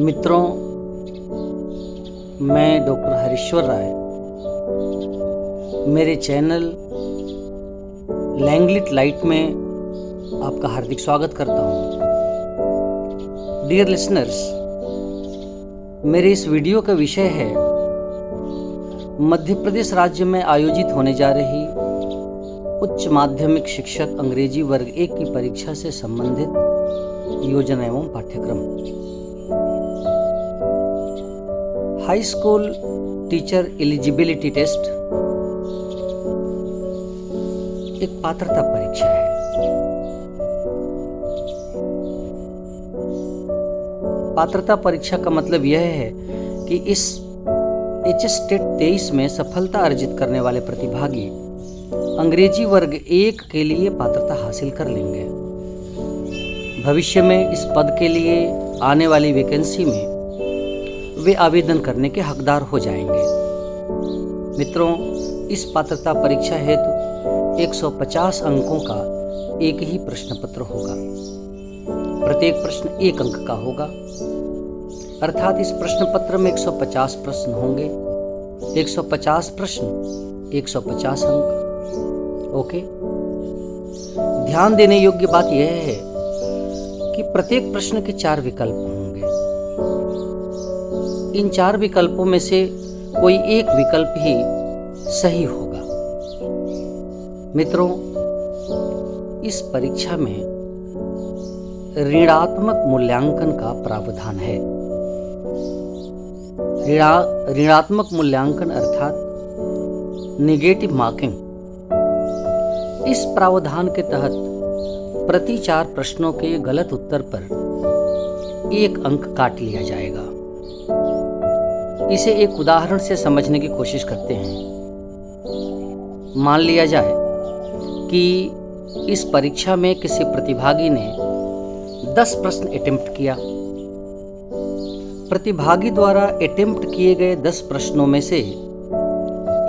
मित्रों, मैं डॉक्टर हरीश्वर राय मेरे चैनल लैंगलिट लाइट में आपका हार्दिक स्वागत करता हूँ। डियर लिसनर्स, मेरे इस वीडियो का विषय है मध्य प्रदेश राज्य में आयोजित होने जा रही उच्च माध्यमिक शिक्षक अंग्रेजी वर्ग 1 की परीक्षा से संबंधित योजना एवं पाठ्यक्रम। High school teacher eligibility test एक पात्रता परीक्षा है। पात्रता परीक्षा का मतलब यह है कि इस HS टेट 23 में सफलता अर्जित करने वाले प्रतिभागी अंग्रेजी वर्ग 1 के लिए पात्रता हासिल कर लेंगे। भविष्य में इस पद के लिए आने वाली वैकेंसी में वे आवेदन करने के हकदार हो जाएंगे। मित्रों, इस पात्रता परीक्षा हेतु 150 अंकों का एक ही प्रश्न पत्र होगा। प्रत्येक प्रश्न 1 अंक का होगा, अर्थात इस प्रश्न पत्र में 150 प्रश्न होंगे। 150 प्रश्न 150 अंक। ओके। ध्यान देने योग्य बात यह है कि प्रत्येक प्रश्न के 4 विकल्प होंगे। इन 4 विकल्पों में से कोई एक विकल्प ही सही होगा। मित्रों, इस परीक्षा में ऋणात्मक मूल्यांकन का प्रावधान है। ऋणात्मक मूल्यांकन अर्थात नेगेटिव मार्किंग। इस प्रावधान के तहत प्रति 4 प्रश्नों के गलत उत्तर पर 1 अंक काट लिया जाएगा। इसे एक उदाहरण से समझने की कोशिश करते हैं। मान लिया जाए कि इस परीक्षा में किसी प्रतिभागी ने 10 प्रश्न अटेम्प्ट किया। प्रतिभागी द्वारा अटेम्प्ट किए गए 10 प्रश्नों में से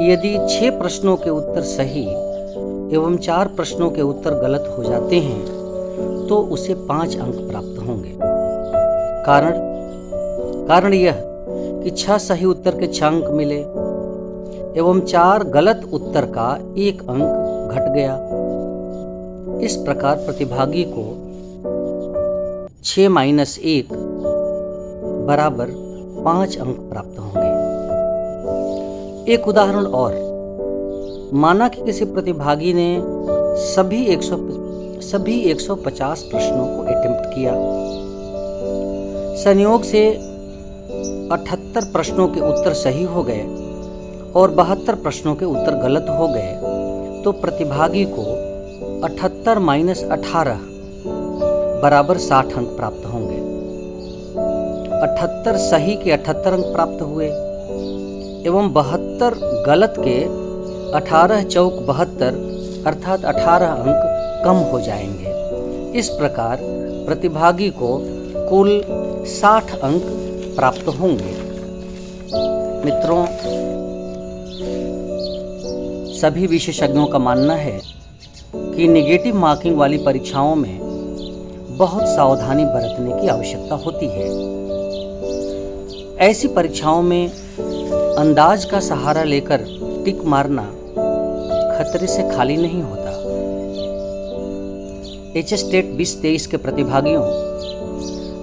यदि 6 प्रश्नों के उत्तर सही एवं 4 प्रश्नों के उत्तर गलत हो जाते हैं तो उसे 5 अंक प्राप्त होंगे। कारण यह कि 6 सही उत्तर के 6 अंक मिले एवं 4 गलत उत्तर का 1 अंक घट गया। इस प्रकार प्रतिभागी को 6 - 1 बराबर 5 अंक प्राप्त होंगे। एक उदाहरण और, माना कि किसी प्रतिभागी ने सभी 150 प्रश्नों को अटेम्प्ट किया। संयोग से 78 प्रश्नों के उत्तर सही हो गए और 72 प्रश्नों के उत्तर गलत हो गए तो प्रतिभागी को 78 - 18 बराबर 60 अंक प्राप्त होंगे। 78 सही के 78 अंक प्राप्त हुए एवं 72 गलत के 18 चौक 72 अर्थात 18 अंक कम हो जाएंगे। इस प्रकार प्रतिभागी को कुल 60 अंक प्राप्त होंगे। मित्रों, सभी विशेषज्ञों का मानना है कि नेगेटिव मार्किंग वाली परीक्षाओं में बहुत सावधानी बरतने की आवश्यकता होती है। ऐसी परीक्षाओं में अंदाज का सहारा लेकर टिक मारना खतरे से खाली नहीं होता। HS टेट 2023 के प्रतिभागियों,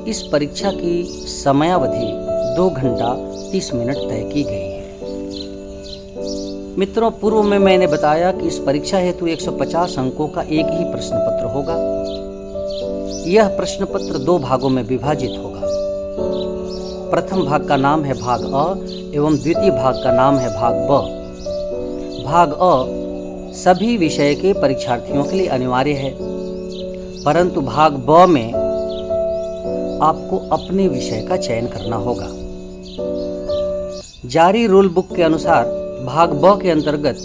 इस परीक्षा की समयावधि 2 घंटा 30 मिनट तय की गई है। मित्रों, पूर्व में मैंने बताया कि इस परीक्षा हेतु 150 अंकों का एक ही प्रश्न पत्र होगा। यह प्रश्न पत्र 2 भागों में विभाजित होगा। प्रथम भाग का नाम है भाग अ एवं द्वितीय भाग का नाम है भाग ब। भाग अ सभी विषय के परीक्षार्थियों के लिए अनिवार्य है, परंतु भाग ब में आपको अपने विषय का चयन करना होगा। जारी रूल बुक के अनुसार भाग ब के अंतर्गत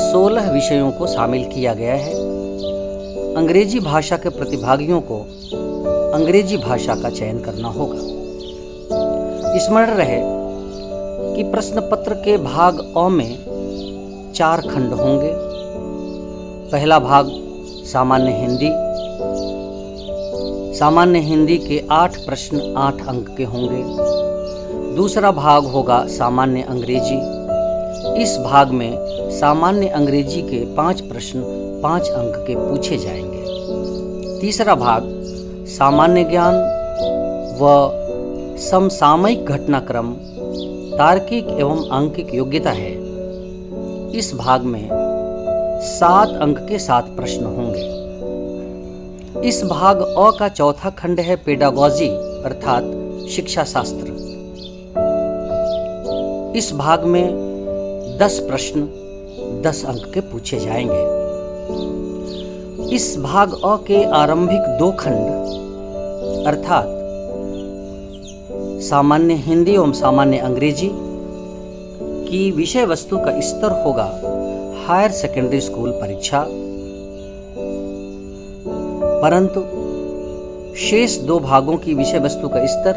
16 विषयों को शामिल किया गया है। अंग्रेजी भाषा के प्रतिभागियों को अंग्रेजी भाषा का चयन करना होगा। स्मरण रहे कि प्रश्न पत्र के भाग अ में 4 खंड होंगे। पहला भाग सामान्य हिंदी, सामान्य हिंदी के 8 प्रश्न 8 अंक के होंगे। दूसरा भाग होगा सामान्य अंग्रेजी। इस भाग में सामान्य अंग्रेजी के 5 प्रश्न 5 अंक के पूछे जाएंगे। तीसरा भाग सामान्य ज्ञान व समसामयिक घटनाक्रम, तार्किक एवं अंकिक योग्यता है। इस भाग में 7 अंक के 7 प्रश्न होंगे। इस भाग अ का चौथा खंड है पेडागॉजी अर्थात शिक्षा शास्त्र। इस भाग में 10 प्रश्न 10 अंक के पूछे जाएंगे। इस भाग अ के आरंभिक 2 खंड अर्थात सामान्य हिंदी एवं सामान्य अंग्रेजी की विषय वस्तु का स्तर होगा हायर सेकेंडरी स्कूल परीक्षा, परंतु शेष 2 भागों की विषय वस्तु का स्तर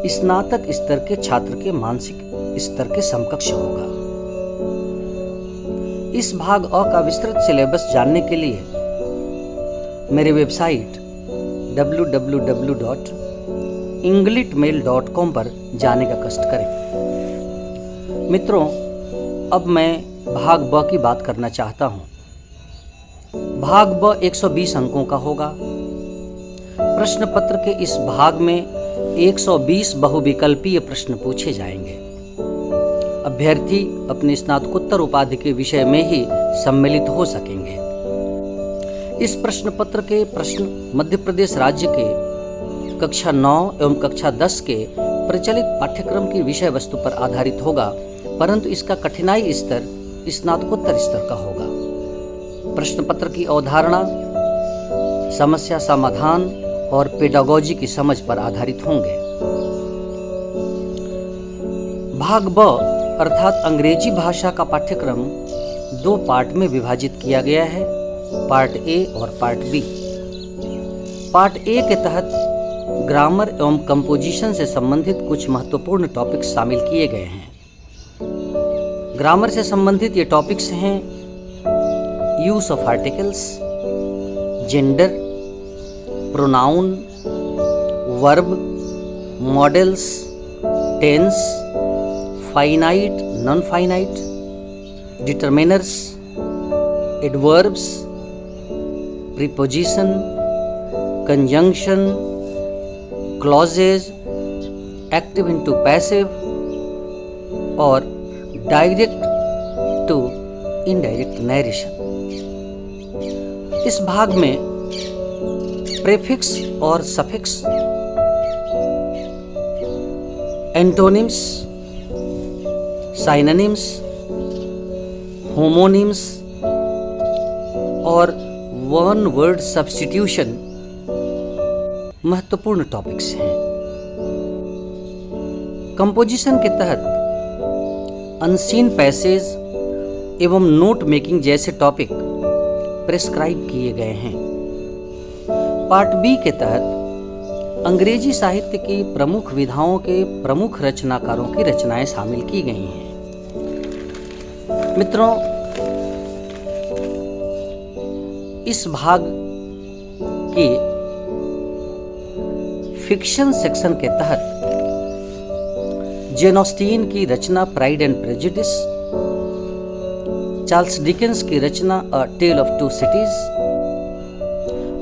स्नातक स्तर के छात्र के मानसिक स्तर के समकक्ष होगा। इस भाग अ का विस्तृत सिलेबस जानने के लिए मेरे वेबसाइट www.englitmail.com पर जाने का कष्ट करें। मित्रों, अब मैं भाग ब की बात करना चाहता हूं। भाग ब 120 अंकों का होगा। प्रश्न पत्र के इस भाग में 120 बहुविकल्पीय प्रश्न पूछे जाएंगे। अभ्यर्थी अपने स्नातकोत्तर उपाधि के विषय में ही सम्मिलित हो सकेंगे। इस प्रश्न पत्र के प्रश्न मध्य प्रदेश राज्य के कक्षा 9 एवं कक्षा 10 के प्रचलित पाठ्यक्रम की विषय वस्तु पर आधारित होगा, परंतु इसका कठिनाई स्तर स्नातकोत्तर स्तर का होगा। प्रश्न पत्र की अवधारणा, समस्या समाधान और पेडागॉजी की समझ पर आधारित होंगे। भाग ब अर्थात अंग्रेजी भाषा का पाठ्यक्रम 2 पार्ट में विभाजित किया गया है, पार्ट ए और पार्ट बी। पार्ट ए के तहत ग्रामर एवं कंपोजिशन से संबंधित कुछ महत्वपूर्ण टॉपिक्स शामिल किए गए हैं। ग्रामर से संबंधित ये टॉपिक्स हैं use of articles, gender, pronoun, verb, modals, tense, finite, non finite, determiners, adverbs, preposition, conjunction, clauses, active into passive और डायरेक्ट टू इनडायरेक्ट नरेशन। इस भाग में प्रीफिक्स और सफिक्स, एंटोनिम्स, साइनोनिम्स, होमोनिम्स और वन वर्ड सब्स्टिट्यूशन महत्वपूर्ण topics हैं। Composition के तहत अनसीन पैसेज एवं नोट मेकिंग जैसे टॉपिक प्रेस्क्राइब किए गए हैं। पार्ट बी के तहत अंग्रेजी साहित्य की प्रमुख विधाओं के प्रमुख रचनाकारों की रचनाएं शामिल की गई हैं। मित्रों, इस भाग के फिक्शन सेक्शन के तहत जेन ऑस्टीन की रचना pride and prejudice, Charles Dickens की रचना a tale of two cities,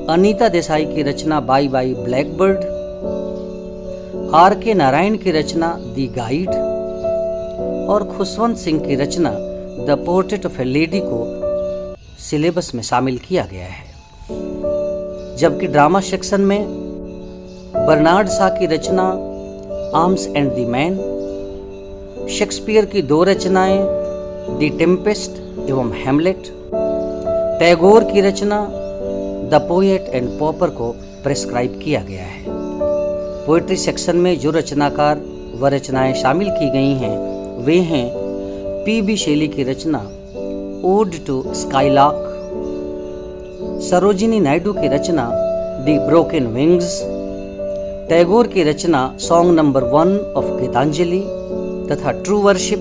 Anita Desai की रचना bye bye blackbird, R K Narayan की रचना दी गाइड और खुशवंत सिंह की रचना the portrait of a lady को सिलेबस में शामिल किया गया है। जबकि ड्रामा सेक्शन में बर्नार्ड शॉ की रचना arms and the man, Shakespeare की 2 रचनाएं द टेम्पेस्ट एवं हेमलेट, टैगोर की रचना द पोएट एंड पॉपर को प्रेस्क्राइब किया गया है। पोएट्री सेक्शन में जो रचनाकार व रचनाएं शामिल की गई हैं वे हैं पी.बी. शेली की रचना ode to skylark, Sarojini Naidu की रचना द ब्रोकन विंग्स, टैगोर की रचना सॉन्ग नंबर 1 ऑफ गीतांजलि तथा ट्रू वर्शिप,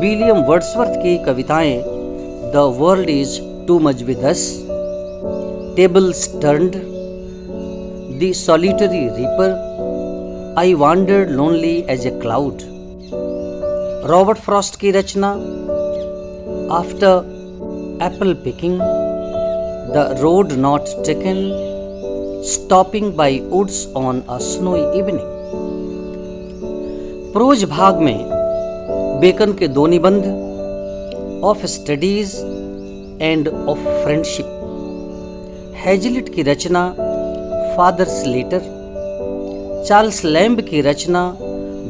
विलियम वर्ड्सवर्थ की कविताएं the world is too much with us, tables turned, the solitary reaper, I wandered lonely as a cloud. Robert Frost की रचना after apple picking, the road not taken, stopping by woods on a snowy evening. Prose भाग में bacon के दो निबंध, of studies end of friendship. Hazlitt की रचना fathers letter, Charles lamb की रचना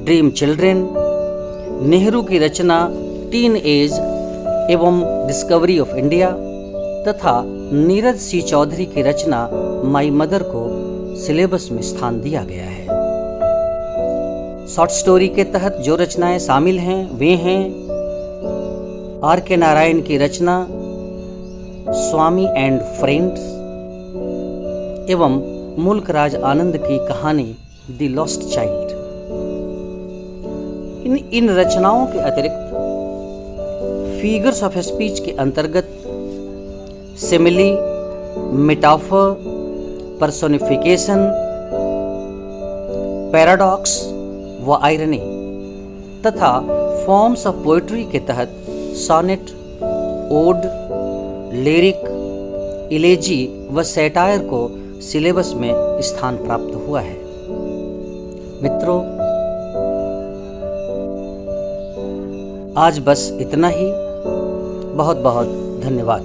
dream children, Nehru की रचना टीन एज एवं डिस्कवरी ऑफ इंडिया तथा नीरज सी चौधरी की रचना माई मदर को सिलेबस में स्थान दिया गया है। शॉर्ट स्टोरी के तहत जो रचनाएं शामिल हैं वे हैं आर के नारायण की रचना स्वामी एंड फ्रेंड्स एवं मुल्क राज आनंद की कहानी द लॉस्ट चाइल्ड। इन रचनाओं के अतिरिक्त फिगर्स ऑफ स्पीच के अंतर्गत सिमिली, मेटाफर, पर्सोनिफिकेशन, पैराडॉक्स व आयरनी तथा फॉर्म्स ऑफ पोएट्री के तहत सॉनेट, ओड, लिरिक, इलेजी व सैटायर को सिलेबस में स्थान प्राप्त हुआ है। मित्रों, आज बस इतना ही। बहुत बहुत धन्यवाद।